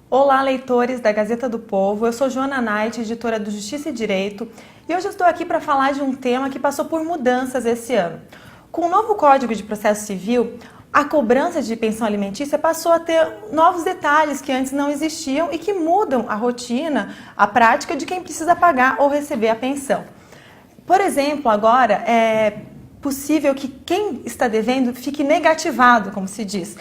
Olá, leitores da Gazeta do Povo. Eu sou Joana Knight, editora do Justiça e Direito, e hoje eu estou aqui para falar de um tema que passou por mudanças esse ano. Com o novo Código de Processo Civil, a cobrança de pensão alimentícia passou a ter novos detalhes que antes não existiam e que mudam a rotina, a prática de quem precisa pagar ou receber a pensão. Por exemplo, agora é possível que quem está devendo fique negativado, como se diz,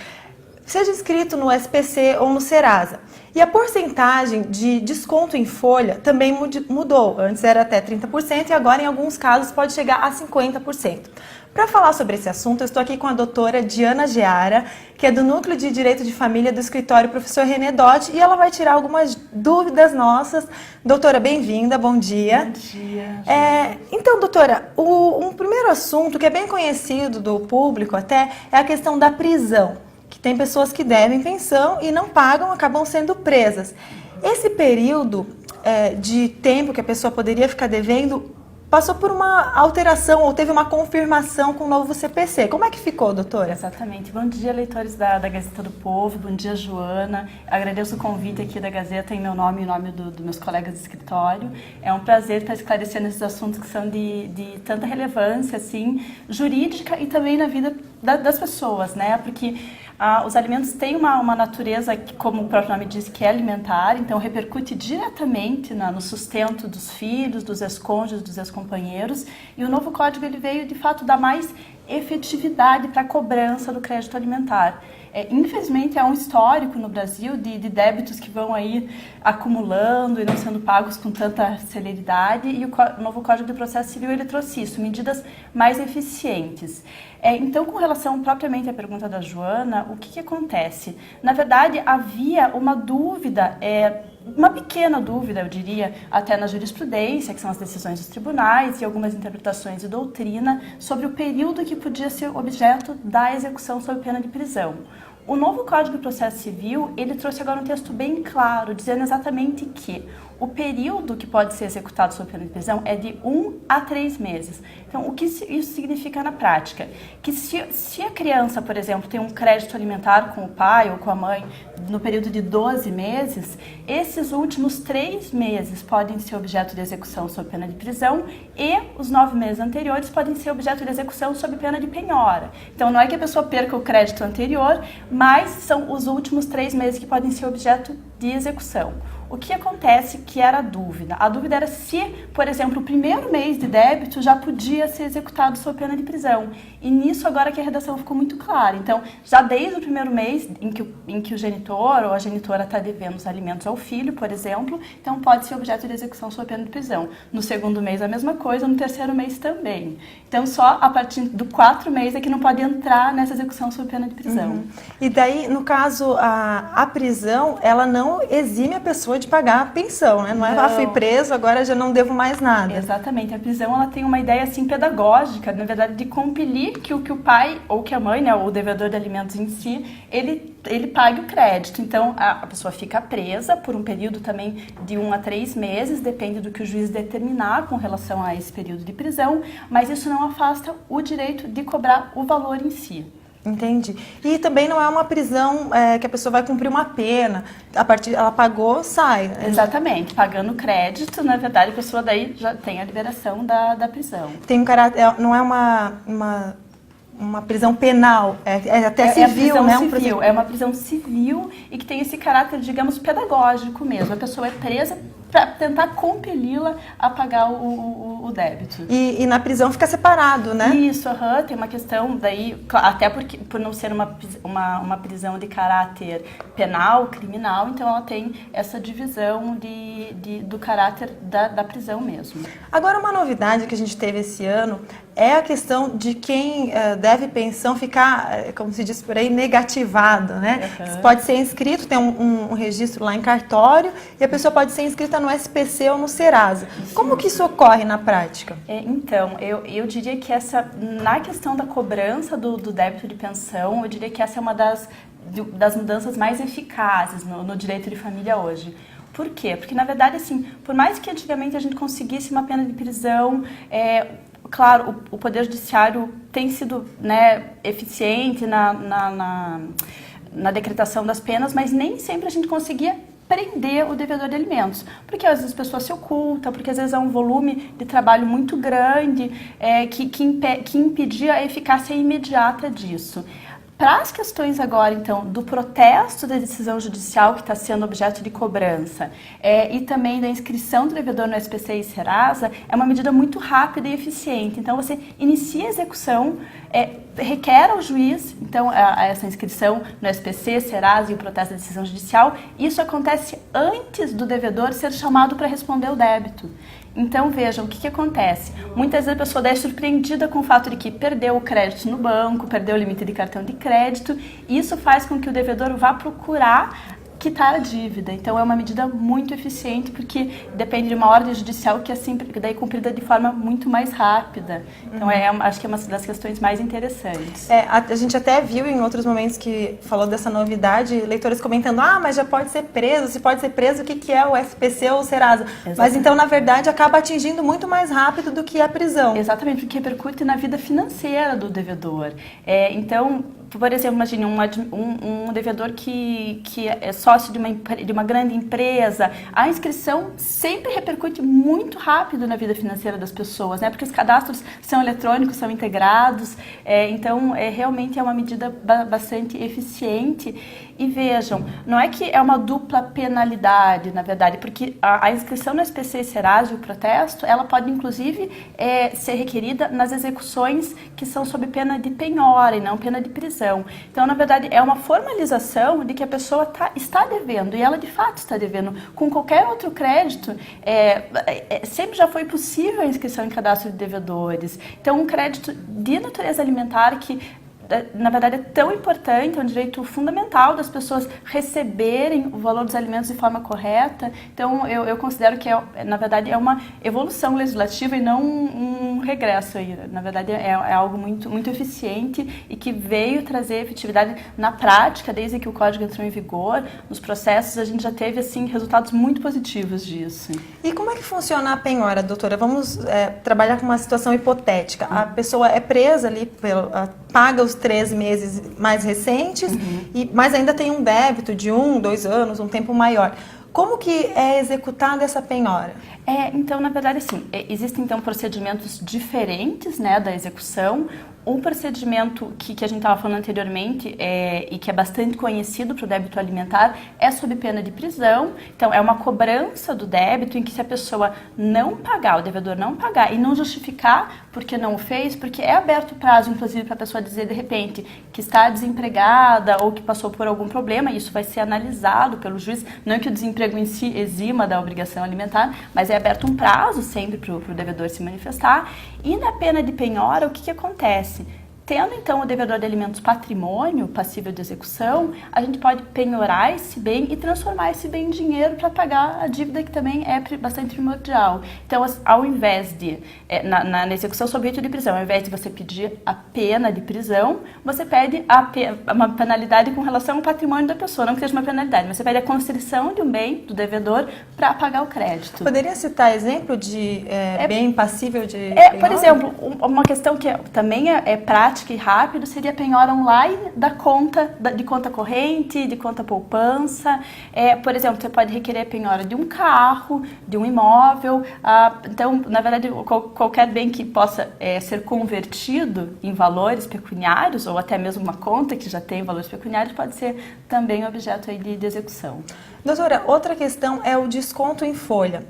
seja inscrito no SPC ou no Serasa. E a porcentagem de desconto em folha também mudou. Antes era até 30% e agora, em alguns casos, pode chegar a 50%. Para falar sobre esse assunto, eu estou aqui com a doutora Diana Geara, que é do Núcleo de Direito de Família do escritório Professor René Dotti, e ela vai tirar algumas dúvidas nossas. Doutora, bem-vinda, bom dia. Bom dia. Então, doutora, um primeiro assunto que é bem conhecido do público até é a questão da prisão. Que tem pessoas que devem pensão e não pagam, acabam sendo presas. Esse período de tempo que a pessoa poderia ficar devendo passou por uma alteração ou teve uma confirmação com o novo CPC. Como é que ficou, doutora? Exatamente. Bom dia, leitores da Gazeta do Povo. Bom dia, Joana. Agradeço o convite aqui da Gazeta em meu nome e em nome dos meus colegas de escritório. É um prazer estar esclarecendo esses assuntos que são de tanta relevância, assim, jurídica e também na vida das pessoas, né? Porque os alimentos têm uma natureza que, como o próprio nome diz, que é alimentar, então repercute diretamente no sustento dos filhos, dos ex-cônjuges, dos ex-companheiros, e o novo código ele veio, de fato, dar mais efetividade para a cobrança do crédito alimentar. Infelizmente, há um histórico no Brasil de débitos que vão aí acumulando e não sendo pagos com tanta celeridade, e o novo Código de Processo Civil ele trouxe isso, medidas mais eficientes. Então, com relação propriamente à pergunta da Joana, o que acontece? Na verdade, havia uma dúvida, uma pequena dúvida, eu diria, até na jurisprudência, que são as decisões dos tribunais e algumas interpretações de doutrina, sobre o período que podia ser objeto da execução sob pena de prisão. O novo Código de Processo Civil, ele trouxe agora um texto bem claro, dizendo exatamente que o período que pode ser executado sob pena de prisão é de 1 a 3 meses. Então, o que isso significa na prática? Que se a criança, por exemplo, tem um crédito alimentar com o pai ou com a mãe no período de 12 meses, esses últimos 3 meses podem ser objeto de execução sob pena de prisão e os 9 meses anteriores podem ser objeto de execução sob pena de penhora. Então, não é que a pessoa perca o crédito anterior, mas são os últimos 3 meses que podem ser objeto de execução. O que acontece que era a dúvida? A dúvida era se, por exemplo, o primeiro mês de débito já podia ser executado sob pena de prisão. E nisso agora que a redação ficou muito clara. Então, já desde o primeiro mês em que o genitor ou a genitora está devendo os alimentos ao filho, por exemplo, então pode ser objeto de execução sob pena de prisão. No segundo mês a mesma coisa, no terceiro mês também. Então, só a partir do 4º mês é que não pode entrar nessa execução sob pena de prisão. Uhum. E daí, no caso, a prisão, ela não exime a pessoa de pagar a pensão, né? Não é, fui preso, agora já não devo mais nada. Exatamente. A prisão, ela tem uma ideia, assim, pedagógica, na verdade, de compelir que o pai ou que a mãe, né, o devedor de alimentos em si, ele pague o crédito. Então, a pessoa fica presa por um período também de 1 a 3 meses, depende do que o juiz determinar com relação a esse período de prisão, mas isso não afasta o direito de cobrar o valor em si. Entendi. E também não é uma prisão que a pessoa vai cumprir uma pena, ela pagou, sai. Exatamente. Pagando crédito, na verdade, a pessoa daí já tem a liberação da prisão. Tem um caráter, não é uma prisão penal, é até civil, né? Civil, é uma prisão civil e que tem esse caráter, digamos, pedagógico mesmo. A pessoa é presa para tentar compeli-la a pagar o débito. E na prisão fica separado, né? Isso, tem uma questão daí, até por não ser uma prisão de caráter penal, criminal, então ela tem essa divisão do caráter da prisão mesmo. Agora, uma novidade que a gente teve esse ano é a questão de quem deve pensão ficar, como se diz por aí, negativado, né? Uhum. Pode ser inscrito, tem um registro lá em cartório, e a pessoa pode ser inscrita no SPC ou no Serasa. Como que isso ocorre na prática? Então, eu diria que na questão da cobrança do débito de pensão, eu diria que essa é uma das mudanças mais eficazes no direito de família hoje. Por quê? Porque, na verdade, assim, por mais que antigamente a gente conseguisse uma pena de prisão, claro, o Poder Judiciário tem sido, né, eficiente na decretação das penas, mas nem sempre a gente conseguia prender o devedor de alimentos, porque às vezes a pessoa se oculta, porque às vezes é um volume de trabalho muito grande que impedia a eficácia imediata disso. Para as questões agora, então, do protesto da decisão judicial que está sendo objeto de cobrança e também da inscrição do devedor no SPC e Serasa, é uma medida muito rápida e eficiente. Então, você inicia a execução, requer ao juiz, então, essa inscrição no SPC, Serasa e o protesto da decisão judicial. Isso acontece antes do devedor ser chamado para responder o débito. Então, vejam, o que acontece? Muitas vezes a pessoa é surpreendida com o fato de que perdeu o crédito no banco, perdeu o limite de cartão de crédito, e isso faz com que o devedor vá procurar quitar a dívida. Então, é uma medida muito eficiente, porque depende de uma ordem judicial que é sempre, daí cumprida de forma muito mais rápida. Então, acho que é uma das questões mais interessantes. A gente até viu em outros momentos que falou dessa novidade, leitores comentando, mas já pode ser preso, se pode ser preso, o que é o SPC ou o Serasa? Exatamente. Mas então, na verdade, acaba atingindo muito mais rápido do que a prisão. Exatamente, porque repercute na vida financeira do devedor. Então, por exemplo, imagine um devedor que é sócio de uma grande empresa, a inscrição sempre repercute muito rápido na vida financeira das pessoas, né? Porque os cadastros são eletrônicos, são integrados, então realmente é uma medida bastante eficiente. E vejam, não é que é uma dupla penalidade, na verdade, porque a inscrição no SPC e Serasa e o protesto, ela pode inclusive ser requerida nas execuções que são sob pena de penhora e não pena de prisão. Então, na verdade, é uma formalização de que a pessoa está devendo, e ela de fato está devendo. Com qualquer outro crédito, sempre já foi possível a inscrição em cadastro de devedores. Então, um crédito de natureza alimentar que, na verdade, é tão importante, é um direito fundamental das pessoas receberem o valor dos alimentos de forma correta. Então, eu considero que, na verdade, é uma evolução legislativa e não um regresso aí. Na verdade, é algo muito, muito eficiente e que veio trazer efetividade na prática, desde que o Código entrou em vigor. Nos processos, a gente já teve, assim, resultados muito positivos disso. E como é que funciona a penhora, doutora? Vamos trabalhar com uma situação hipotética. A pessoa é presa ali, paga os 3 meses mais recentes, mas ainda tem um débito de 1, 2 anos, um tempo maior. Como que é executada essa penhora? Então, na verdade, sim, existem então procedimentos diferentes, né, da execução. Um procedimento que a gente estava falando anteriormente e que é bastante conhecido para o débito alimentar é sob pena de prisão. Então, é uma cobrança do débito em que, se a pessoa não pagar, o devedor não pagar e não justificar porque não o fez, porque é aberto prazo, inclusive, para a pessoa dizer, de repente, que está desempregada ou que passou por algum problema, isso vai ser analisado pelo juiz. Não que o desemprego em si exima da obrigação alimentar, mas é aberto um prazo sempre para o devedor se manifestar. E na pena de penhora, o que acontece? Tendo, então, o devedor de alimentos patrimônio passível de execução, a gente pode penhorar esse bem e transformar esse bem em dinheiro para pagar a dívida, que também é bastante primordial. Então, ao invés de, na execução sob rito de prisão, ao invés de você pedir a pena de prisão, você pede uma penalidade com relação ao patrimônio da pessoa, não que seja uma penalidade, mas você pede a constrição de um bem do devedor para pagar o crédito. Poderia citar exemplo de bem passível de penhora? Por exemplo, uma questão que também é prática e rápido seria a penhora online de conta corrente, de conta poupança. Por exemplo, você pode requerer a penhora de um carro, de um imóvel. Então, na verdade, qualquer bem que possa ser convertido em valores pecuniários, ou até mesmo uma conta que já tem valores pecuniários, pode ser também objeto aí de execução. Doutora, outra questão é o desconto em folha.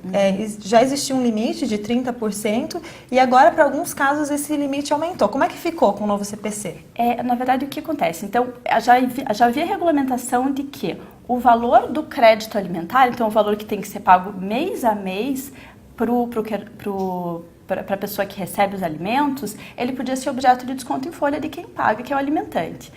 Já existia um limite de 30% e agora, para alguns casos, esse limite aumentou. Como é que ficou com o novo CPC? Na verdade, o que acontece? Então, já havia regulamentação de que o valor do crédito alimentar, então o valor que tem que ser pago mês a mês para a pessoa que recebe os alimentos, ele podia ser objeto de desconto em folha de quem paga, que é o alimentante.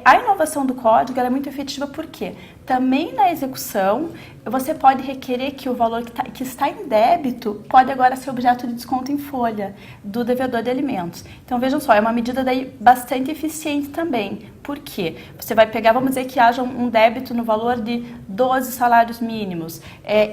A inovação do código é muito efetiva porque também na execução você pode requerer que o valor que está em débito pode agora ser objeto de desconto em folha do devedor de alimentos. Então, vejam só, é uma medida daí bastante eficiente também. Por quê? Você vai pegar, vamos dizer que haja um débito no valor de 12 salários mínimos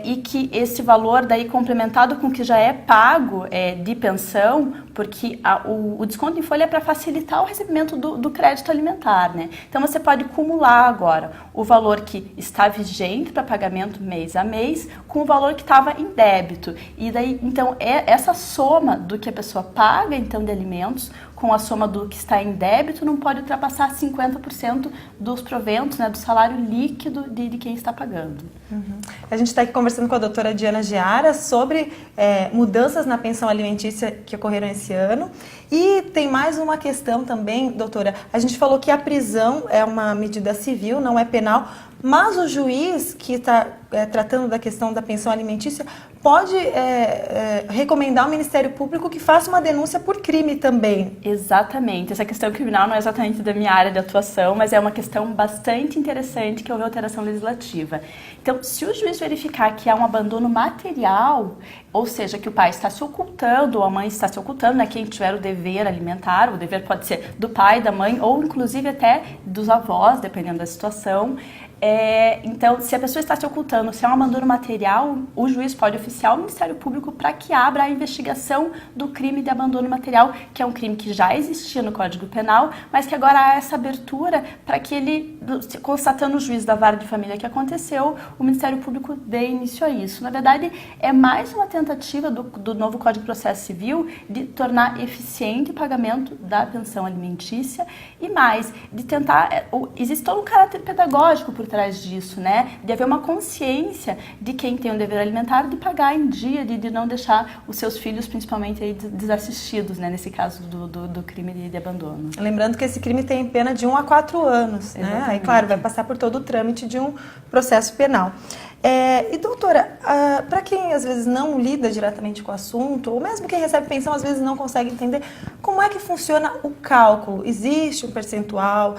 e que esse valor daí complementado com o que já é pago de pensão porque o desconto em folha é para facilitar o recebimento do crédito alimentar, né? Então você pode acumular agora o valor que está vigente para pagamento mês a mês com o valor que estava em débito. E daí, então, essa soma do que a pessoa paga, então, de alimentos, com a soma do que está em débito, não pode ultrapassar 50% dos proventos, né, do salário líquido de quem está pagando. Uhum. A gente está aqui conversando com a doutora Diana Giara sobre mudanças na pensão alimentícia que ocorreram esse ano. E tem mais uma questão também, doutora. A gente falou que a prisão é uma medida civil, não é penal, mas o juiz que está tratando da questão da pensão alimentícia pode recomendar ao Ministério Público que faça uma denúncia por crime também. Exatamente. Essa questão criminal não é exatamente da minha área de atuação, mas é uma questão bastante interessante que houve alteração legislativa. Então, se o juiz verificar que há um abandono material, ou seja, que o pai está se ocultando, ou a mãe está se ocultando, né, quem tiver o dever alimentar, o dever pode ser do pai, da mãe, ou inclusive até dos avós, dependendo da situação. Então, se a pessoa está se ocultando, se é um abandono material, o juiz pode oficiar o Ministério Público para que abra a investigação do crime de abandono material, que é um crime que já existia no Código Penal, mas que agora há essa abertura para que ele, constatando o juiz da vara de família que aconteceu, o Ministério Público dê início a isso. Na verdade, é mais uma tentativa do novo Código de Processo Civil de tornar eficiente o pagamento da pensão alimentícia e mais, de tentar... Existe todo um caráter pedagógico por trás disso, né? De haver uma consciência de quem tem o dever alimentar de pagar em dia, de não deixar os seus filhos, principalmente, aí, desassistidos, né? Nesse caso do crime de abandono. Lembrando que esse crime tem pena de 1 a 4 anos, né? Aí, claro, vai passar por todo o trâmite de um processo penal. E doutora, para quem às vezes não lida diretamente com o assunto, ou mesmo quem recebe pensão às vezes não consegue entender, como é que funciona o cálculo? Existe um percentual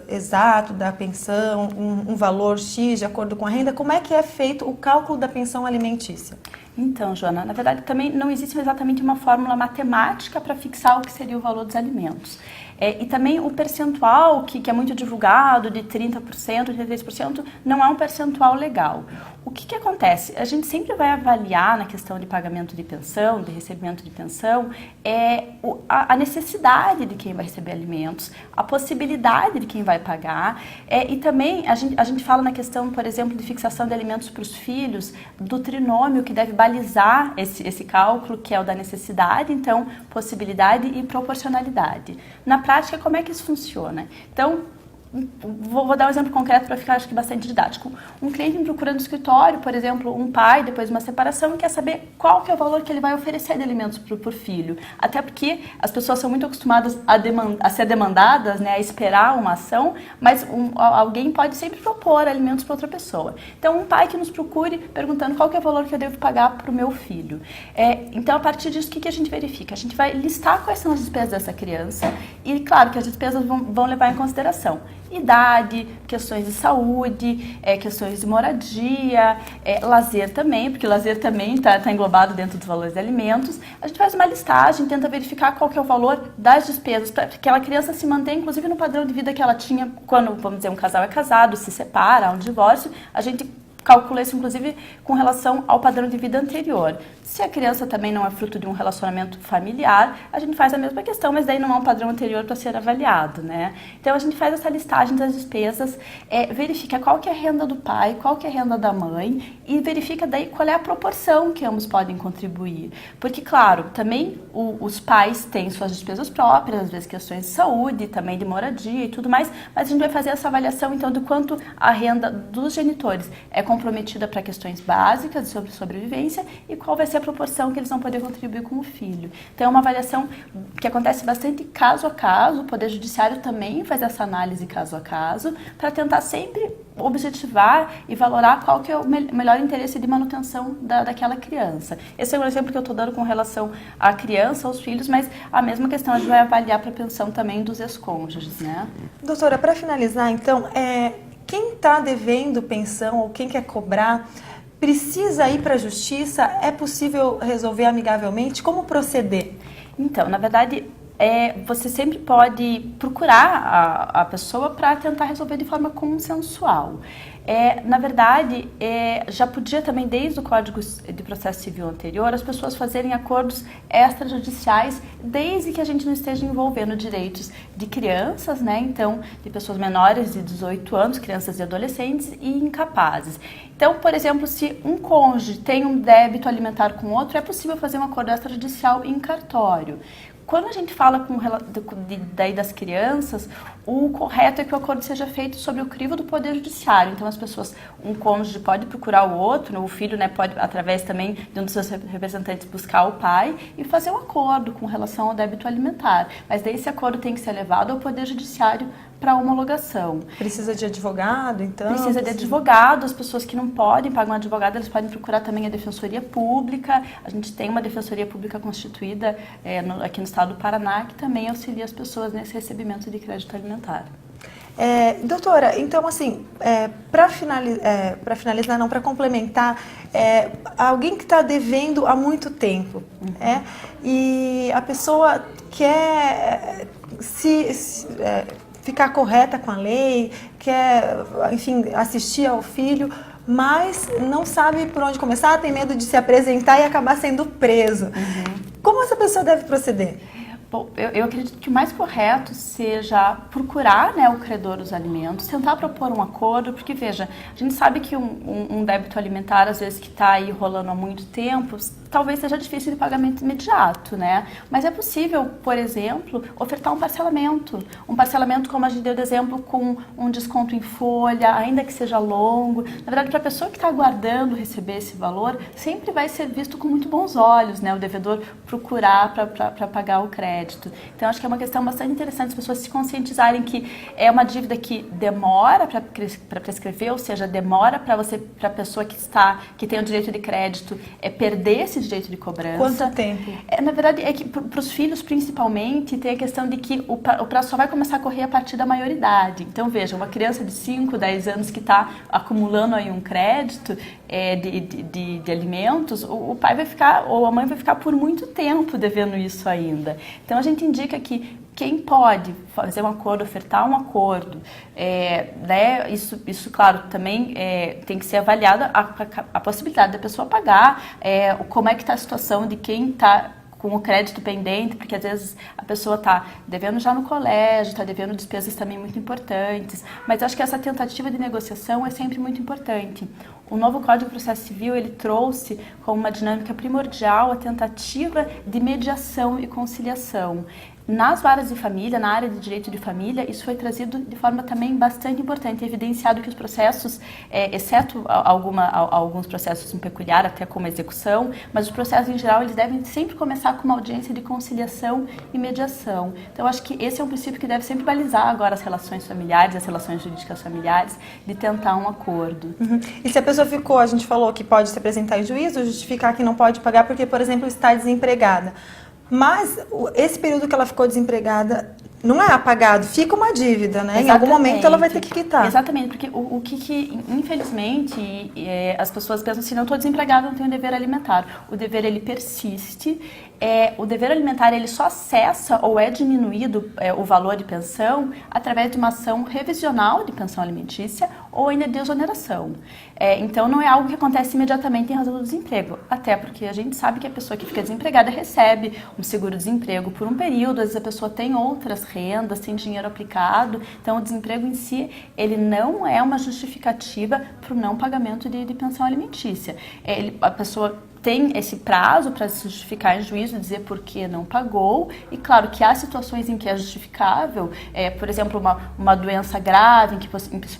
exato da pensão, um valor X de acordo com a renda? Como é que é feito o cálculo da pensão alimentícia? Então, Joana, na verdade também não existe exatamente uma fórmula matemática para fixar o que seria o valor dos alimentos. E também o percentual que é muito divulgado, de 30%, 33%, não é um percentual legal. O que acontece? A gente sempre vai avaliar na questão de pagamento de pensão, de recebimento de pensão, a necessidade de quem vai receber alimentos, a possibilidade de quem vai pagar, e também a gente fala na questão, por exemplo, de fixação de alimentos para os filhos, do trinômio que deve balizar esse cálculo, que é o da necessidade, então, possibilidade e proporcionalidade. Na prática, como é que isso funciona? Então, vou dar um exemplo concreto para ficar, acho que, bastante didático. Um cliente me procura no escritório, por exemplo, um pai, depois de uma separação, e quer saber qual que é o valor que ele vai oferecer de alimentos por filho. Até porque as pessoas são muito acostumadas a ser demandadas, né, a esperar uma ação, mas alguém pode sempre propor alimentos para outra pessoa. Então, um pai que nos procure perguntando qual que é o valor que eu devo pagar para o meu filho. Então, a partir disso, o que a gente verifica? A gente vai listar quais são as despesas dessa criança e, claro, que as despesas vão levar em consideração idade, questões de saúde, questões de moradia, lazer também, porque o lazer também está englobado dentro dos valores de alimentos. A gente faz uma listagem, tenta verificar qual que é o valor das despesas, para que aquela criança se mantenha, inclusive, no padrão de vida que ela tinha quando, vamos dizer, um casal é casado, se separa, há um divórcio, a gente calcula isso, inclusive, com relação ao padrão de vida anterior. Se a criança também não é fruto de um relacionamento familiar, a gente faz a mesma questão, mas daí não há um padrão anterior para ser avaliado, né? Então, a gente faz essa listagem das despesas, verifica qual que é a renda do pai, qual que é a renda da mãe e verifica daí qual é a proporção que ambos podem contribuir. Porque, claro, também os pais têm suas despesas próprias, às vezes questões de saúde, também de moradia e tudo mais, mas a gente vai fazer essa avaliação, então, do quanto a renda dos genitores é comprometida para questões básicas sobre sobrevivência e qual vai ser a proporção que eles vão poder contribuir com o filho. Então, é uma avaliação que acontece bastante caso a caso, o Poder Judiciário também faz essa análise caso a caso, para tentar sempre objetivar e valorar qual que é o melhor interesse de manutenção daquela criança. Esse é um exemplo que eu estou dando com relação à criança, aos filhos, mas a mesma questão a gente vai avaliar para a pensão também dos ex-cônjuges, né? Doutora, para finalizar, então, quem está devendo pensão ou quem quer cobrar, precisa ir para a justiça? É possível resolver amigavelmente? Como proceder? Então, na verdade, você sempre pode procurar a pessoa para tentar resolver de forma consensual. Na verdade, já podia também, desde o Código de Processo Civil anterior, as pessoas fazerem acordos extrajudiciais, desde que a gente não esteja envolvendo direitos de crianças, né? Então, de pessoas menores de 18 anos, crianças e adolescentes e incapazes. Então, por exemplo, se um cônjuge tem um débito alimentar com outro, é possível fazer um acordo extrajudicial em cartório. Quando a gente fala daí das crianças, o correto é que o acordo seja feito sob o crivo do Poder Judiciário. Então, as pessoas, um cônjuge pode procurar o outro, o filho, né, pode, através também de um dos seus representantes, buscar o pai e fazer um acordo com relação ao débito alimentar. Mas daí esse acordo tem que ser levado ao Poder Judiciário para homologação. Precisa de advogado, então? Precisa de advogado. As pessoas que não podem pagar um advogado, eles podem procurar também a Defensoria Pública. A gente tem uma Defensoria Pública constituída aqui no estado do Paraná, que também auxilia as pessoas nesse recebimento de crédito alimentar. Doutora, então assim, para finalizar, não, para complementar, alguém que está devendo há muito tempo, e a pessoa quer ficar correta com a lei, quer, enfim, assistir ao filho, mas não sabe por onde começar, tem medo de se apresentar e acabar sendo preso. Como essa pessoa deve proceder? Bom, eu acredito que o mais correto seja procurar, né, o credor dos alimentos, tentar propor um acordo, porque, veja, a gente sabe que um débito alimentar, às vezes, que está aí rolando há muito tempo, talvez seja difícil de pagamento imediato, né? Mas é possível, por exemplo, ofertar um parcelamento como a gente deu de exemplo, com um desconto em folha, ainda que seja longo. Na verdade, para a pessoa que está aguardando receber esse valor, sempre vai ser visto com muito bons olhos, né? O devedor procurar para pagar o crédito. Então, acho que é uma questão bastante interessante as pessoas se conscientizarem que é uma dívida que demora para prescrever, ou seja, demora para a pessoa que tem o direito de crédito perder esse direito de cobrança. Quanto tempo? Na verdade, é que para os filhos, principalmente, tem a questão de que o prazo só vai começar a correr a partir da maioridade. Então, veja, uma criança de 5, 10 anos que está acumulando aí um crédito de alimentos, o pai vai ficar, ou a mãe vai ficar por muito tempo devendo isso ainda. Então, a gente indica que quem pode fazer um acordo, ofertar um acordo, né, isso, claro, também tem que ser avaliada a possibilidade da pessoa pagar, como é que está a situação de quem está com o crédito pendente, porque às vezes a pessoa está devendo já no colégio, está devendo despesas também muito importantes, mas eu acho que essa tentativa de negociação é sempre muito importante. O novo Código de Processo Civil, ele trouxe como uma dinâmica primordial a tentativa de mediação e conciliação. Nas varas de família, na área de direito de família, isso foi trazido de forma também bastante importante, evidenciado que os processos, exceto alguns processos em peculiar, até como execução, mas os processos em geral, eles devem sempre começar com uma audiência de conciliação e mediação. Então, eu acho que esse é um princípio que deve sempre balizar agora as relações familiares, as relações jurídicas familiares, de tentar um acordo. E se a pessoa ficou, a gente falou que pode se apresentar em juízo, justificar que não pode pagar porque, por exemplo, está desempregada. Mas esse período que ela ficou desempregada não é apagado, fica uma dívida, né? Exatamente. Em algum momento ela vai ter que quitar. Exatamente, porque o que infelizmente, as pessoas pensam assim, não estou desempregada, não tenho dever alimentar. O dever, ele persiste. O dever alimentar, ele só cessa ou é diminuído o valor de pensão através de uma ação revisional de pensão alimentícia ou ainda de exoneração. Então, não é algo que acontece imediatamente em razão do desemprego, até porque a gente sabe que a pessoa que fica desempregada recebe um seguro-desemprego por um período, às vezes a pessoa tem outras rendas, tem dinheiro aplicado, então o desemprego em si, ele não é uma justificativa para o não pagamento de pensão alimentícia. A pessoa tem esse prazo para se justificar em juízo, dizer por que não pagou, e claro que há situações em que é justificável, por exemplo, uma doença grave em que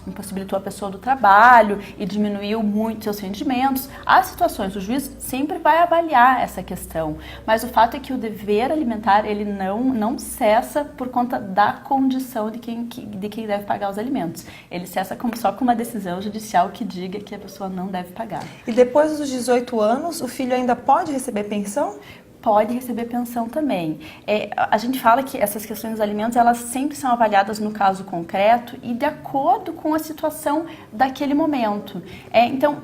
impossibilitou a pessoa do trabalho e diminuiu muito seus rendimentos. Há situações, o juiz sempre vai avaliar essa questão, mas o fato é que o dever alimentar, ele não cessa por conta da condição de quem deve pagar os alimentos. Ele cessa só com uma decisão judicial que diga que a pessoa não deve pagar. E depois dos 18 anos, o filho ainda pode receber pensão? Pode receber pensão também. A gente fala que essas questões dos alimentos, elas sempre são avaliadas no caso concreto e de acordo com a situação daquele momento. Então,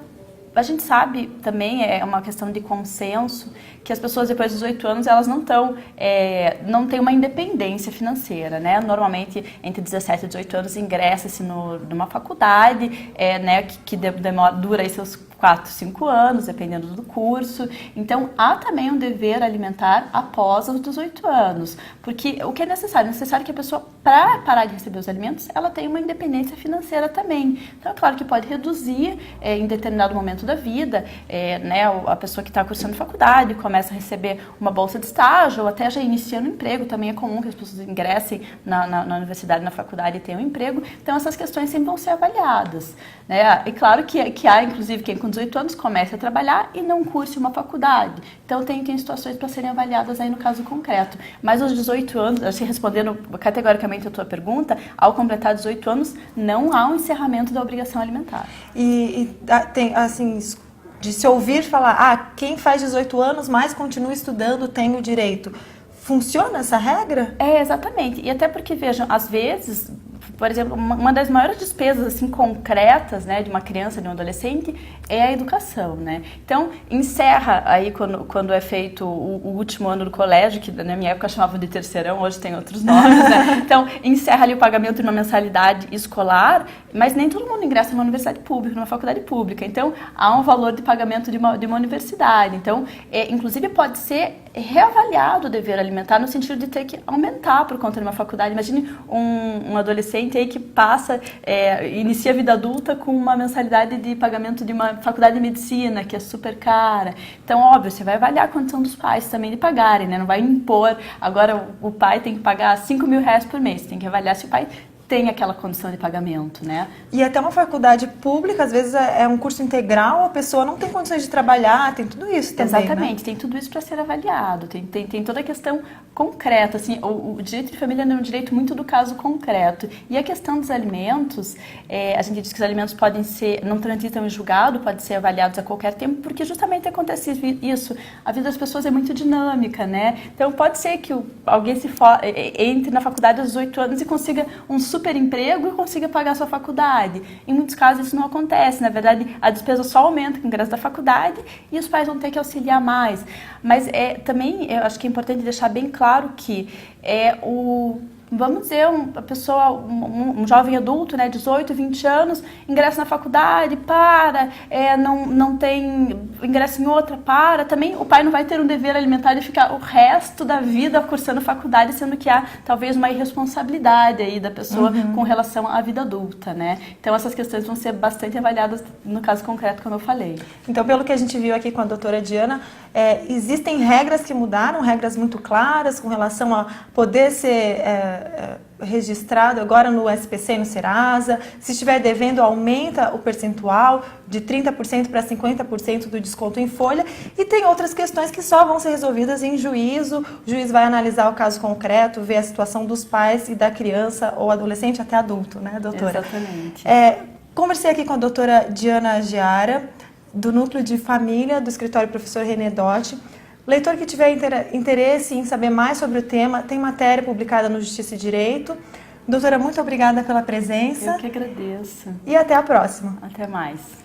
A gente sabe também, é uma questão de consenso, que as pessoas depois dos 18 anos, elas não têm uma independência financeira, né? Normalmente, entre 17 e 18 anos, ingressa-se numa faculdade, né, que dura aí seus 4, 5 anos, dependendo do curso. Então, há também um dever alimentar após os 18 anos. Porque o que é necessário? É necessário que a pessoa, para parar de receber os alimentos, ela tenha uma independência financeira também. Então, é claro que pode reduzir em determinado momento da vida, né, a pessoa que está cursando faculdade começa a receber uma bolsa de estágio ou até já inicia no emprego. Também é comum que as pessoas ingressem na universidade, na faculdade e tenham um emprego. Então, essas questões sempre vão ser avaliadas, né? E claro que há, inclusive, quem com 18 anos comece a trabalhar e não curse uma faculdade. Então, tem situações para serem avaliadas aí no caso concreto. Mas aos 18 anos, assim, respondendo categoricamente a tua pergunta, ao completar 18 anos, não há um encerramento da obrigação alimentar. E tem, assim, de se ouvir falar, quem faz 18 anos, mas continua estudando, tem o direito. Funciona essa regra? Exatamente. E até porque, vejam, às vezes, por exemplo, uma das maiores despesas assim concretas, né, de uma criança, de um adolescente, é a educação, né? Então, encerra aí quando é feito o último ano do colégio, que na minha época chamavam de terceirão, hoje tem outros nomes, né? Então, encerra ali o pagamento de uma mensalidade escolar, mas nem todo mundo ingressa numa universidade pública, numa faculdade pública. Então, há um valor de pagamento de uma universidade. Então, inclusive pode ser reavaliado o dever alimentar no sentido de ter que aumentar por conta de uma faculdade. Imagine um adolescente aí que inicia a vida adulta com uma mensalidade de pagamento de uma faculdade de medicina, que é super cara. Então, óbvio, você vai avaliar a condição dos pais também de pagarem, né? Não vai impor, agora o pai tem que pagar R$5.000 por mês, tem que avaliar se o pai tem aquela condição de pagamento, né? E até uma faculdade pública, às vezes é um curso integral, a pessoa não tem condições de trabalhar, tem tudo isso também, exatamente, né? Tem tudo isso para ser avaliado, tem toda a questão concreta, assim, o direito de família é um direito muito do caso concreto. E a questão dos alimentos, a gente diz que os alimentos não transitam em julgado, podem ser avaliados a qualquer tempo, porque justamente acontece isso, a vida das pessoas é muito dinâmica, né? Então pode ser que alguém entre na faculdade aos 18 anos e consiga um super emprego e consiga pagar sua faculdade. Em muitos casos isso não acontece, na verdade a despesa só aumenta com o ingresso da faculdade e os pais vão ter que auxiliar mais. Mas também eu acho que é importante deixar bem claro que vamos dizer, a pessoa, um jovem adulto, né, 18, 20 anos, ingressa na faculdade, não tem, ingressa em outra, também o pai não vai ter um dever alimentar e ficar o resto da vida cursando faculdade, sendo que há talvez uma irresponsabilidade aí da pessoa com relação à vida adulta, né? Então essas questões vão ser bastante avaliadas no caso concreto, como eu falei. Então, pelo que a gente viu aqui com a doutora Diana, existem regras que mudaram, regras muito claras com relação a poder ser registrado agora no SPC e no Serasa. Se estiver devendo, aumenta o percentual de 30% para 50% do desconto em folha. E tem outras questões que só vão ser resolvidas em juízo. O juiz vai analisar o caso concreto, ver a situação dos pais e da criança ou adolescente até adulto, né, doutora? Exatamente. Conversei aqui com a doutora Diana Giara, do Núcleo de Família do Escritório Professor René Dotti. Leitor que tiver interesse em saber mais sobre o tema, tem matéria publicada no Justiça e Direito. Doutora, muito obrigada pela presença. Eu que agradeço. E até a próxima. Até mais.